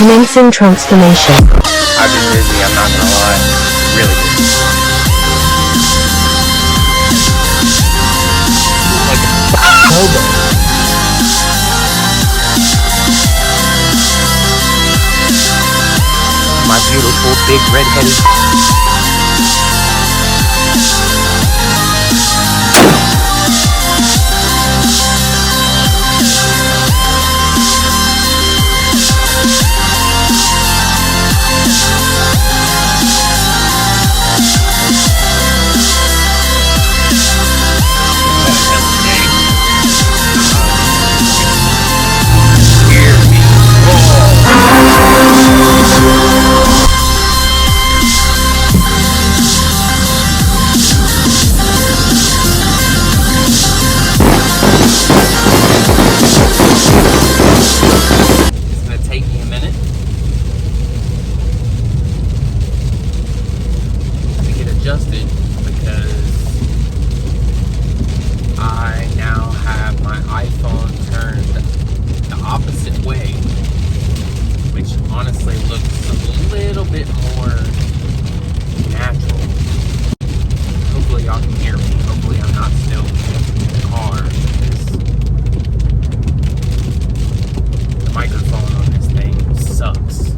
Commencing transformation. I've been busy, I'm not gonna lie. Really busy. My beautiful big red-headed. Adjusted because I now have my iPhone turned the opposite way, which honestly looks a little bit more natural. Hopefully y'all can hear me. Hopefully I'm not still in the car because the microphone on this thing sucks.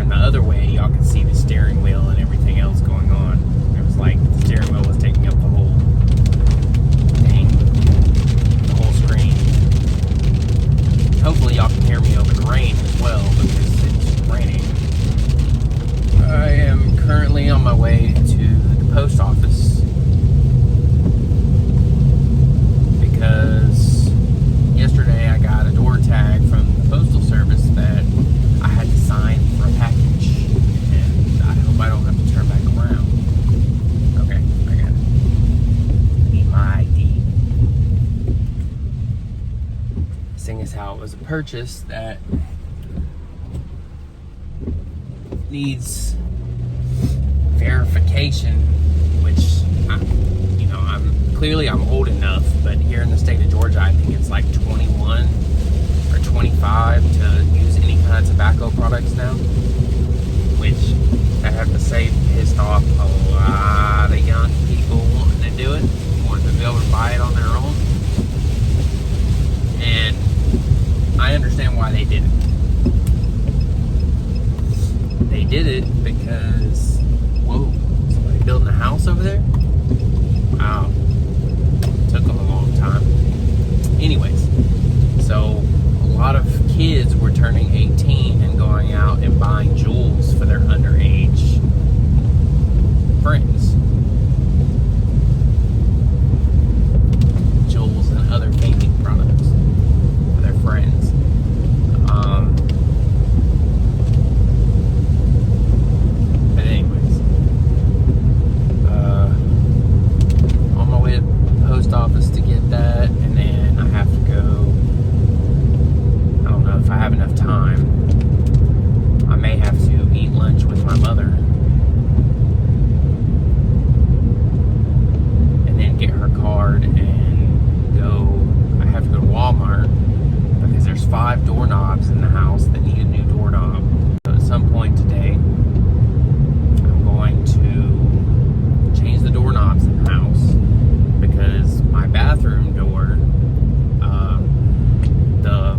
The other way, y'all can see the steering wheel and everything else going on. It was like the steering wheel was taking up the whole thing, the whole screen. Hopefully y'all can hear me over the rain as well because it's raining. I am currently on my way to the post office because yesterday I got a door tag from the postal service that I had to sign for a package, and I hope I don't have to turn back around. Okay, I got it. Need my ID. Seeing as how it was a purchase that needs verification, which I'm old enough, but here in the state of Georgia, I think it's like 21 or 25 to use any kind of tobacco products now, which I have to say pissed off a lot of young people wanting to do it, wanting to be able to buy it on their own. And I understand why they did it. They did it because, whoa, somebody building a house over there? Wow. Took them a long time. Anyways, so a lot of kids were turning 18 and going out and buying jewels for their underage friends. Jewels and other vaping products for their friends. But anyways, on my way to the post office to get that, and then I have to go. I don't know if I have enough time. I may have to eat lunch with my mother and then get her card and go. I have to go to Walmart because there's 5 doorknobs in the house that need a new doorknob. So at some point today, I'm going to change the doorknobs in the house because my bathroom door, the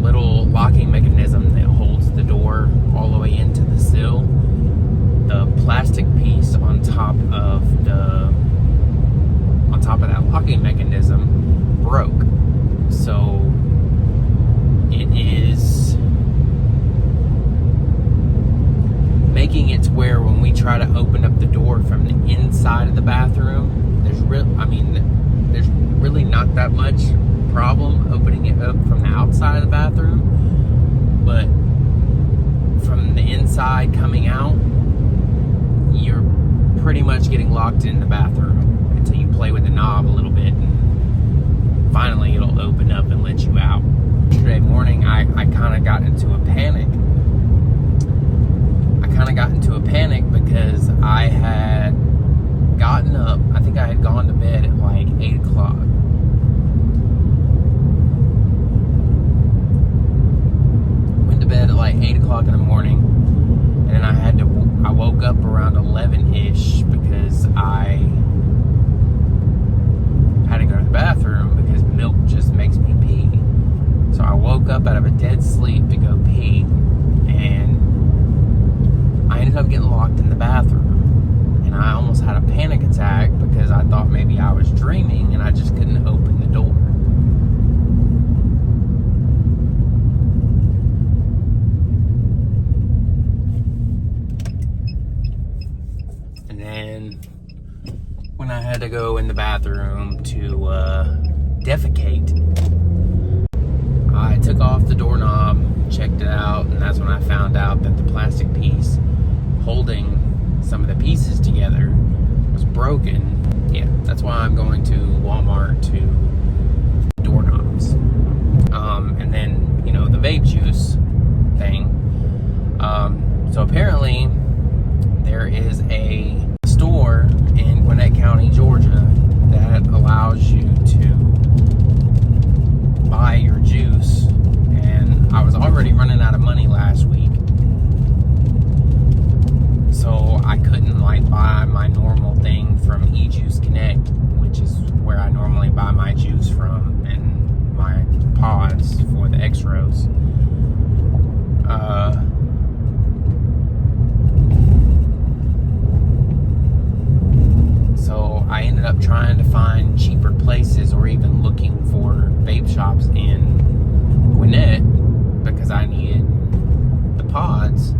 little locking mechanism that holds the door all the way into the sill, the plastic piece on top of that locking mechanism broke. So it is making it to where when we try to open up the door from the inside of the bathroom, there's really not that much problem opening it up from the outside of the bathroom, but from the inside coming out, you're pretty much getting locked in the bathroom until you play with the knob a little bit, and finally it'll open up and let you out. Yesterday morning, I kind of got into a panic. Because I had gotten up, I think I had gone to bed at like 8 o'clock. like 8 o'clock in the morning, and then I woke up around 11-ish because I had to go to the bathroom because milk just makes me pee. So I woke up out of a dead sleep to go pee, and I ended up getting locked in the bathroom. And I almost had a panic attack because I thought maybe I was dreaming and I just couldn't open the door. And then when I had to go in the bathroom to defecate, I took off the doorknob, checked it out, and that's when I found out that the plastic piece holding some of the pieces together was broken. Yeah, that's why I'm going to Walmart to doorknobs. And then, you know, the vape juice thing. So apparently there is a store in Gwinnett County, Georgia that allows you to buy your juice, and I was already running out of money last week, so I couldn't like buy my normal thing from eJuice Connect, which is where I normally buy my juice from and my pods for the X-Rose. So I ended up trying to find cheaper places, or even looking for vape shops in Gwinnett, because I needed the pods,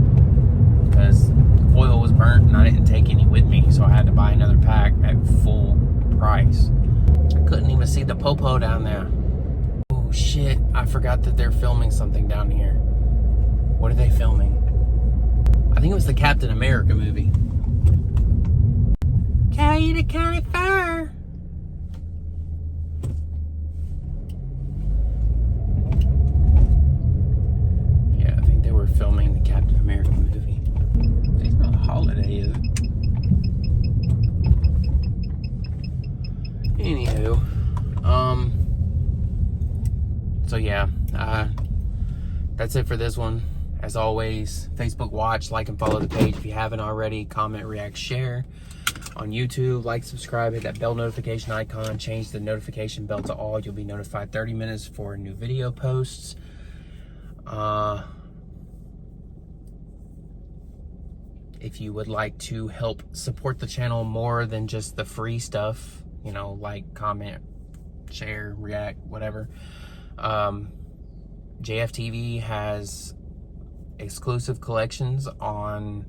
because the coil was burnt and I didn't take any with me, so I had to buy another pack at full price. I couldn't even see the popo down there. Oh shit, I forgot that they're filming something down here. What are they filming? I think it was the Captain America movie. Cayuga County Fire. Yeah, I think they were filming the Captain America movie. It's not a holiday, is it? Anywho, so yeah, that's it for this one. As always, Facebook watch, like and follow the page if you haven't already. Comment, react, share. On YouTube, like, subscribe, hit that bell notification icon, change the notification bell to all. You'll be notified 30 minutes for new video posts. If you would like to help support the channel more than just the free stuff, you know, like, comment, share, react, whatever, JFTV has exclusive collections on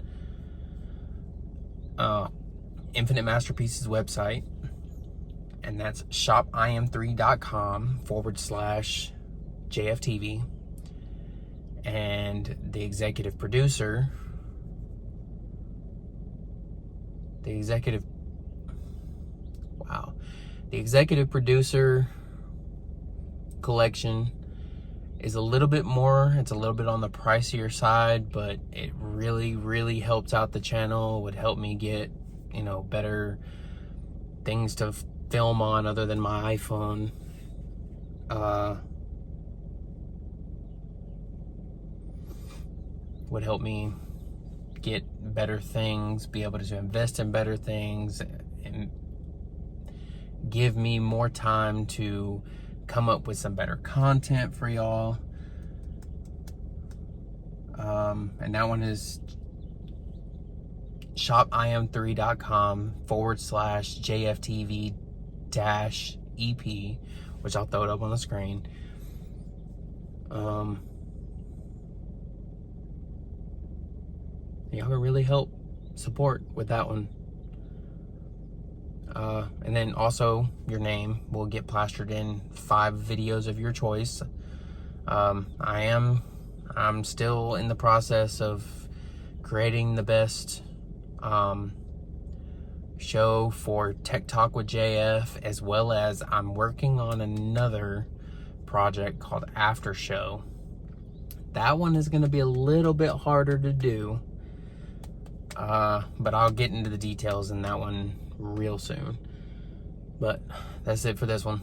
Infinite Masterpieces website, and that's shopim3.com/JFTV. And the executive producer, the executive collection is a little bit more, it's a little bit on the pricier side, but it really helps out the channel. Would help me get, you know, better things to film on other than my iPhone. Would help me get better things, be able to invest in better things, and give me more time to come up with some better content for y'all. And that one is shopim3.com/JFTV-EP, which I'll throw it up on the screen. Y'all can really help support with that one. And then also your name will get plastered in 5 videos of your choice. I'm still in the process of creating the best show for Tech Talk with JF, as well as I'm working on another project called After Show. That one is going to be a little bit harder to do, but I'll get into the details in that one real soon. But that's it for this one.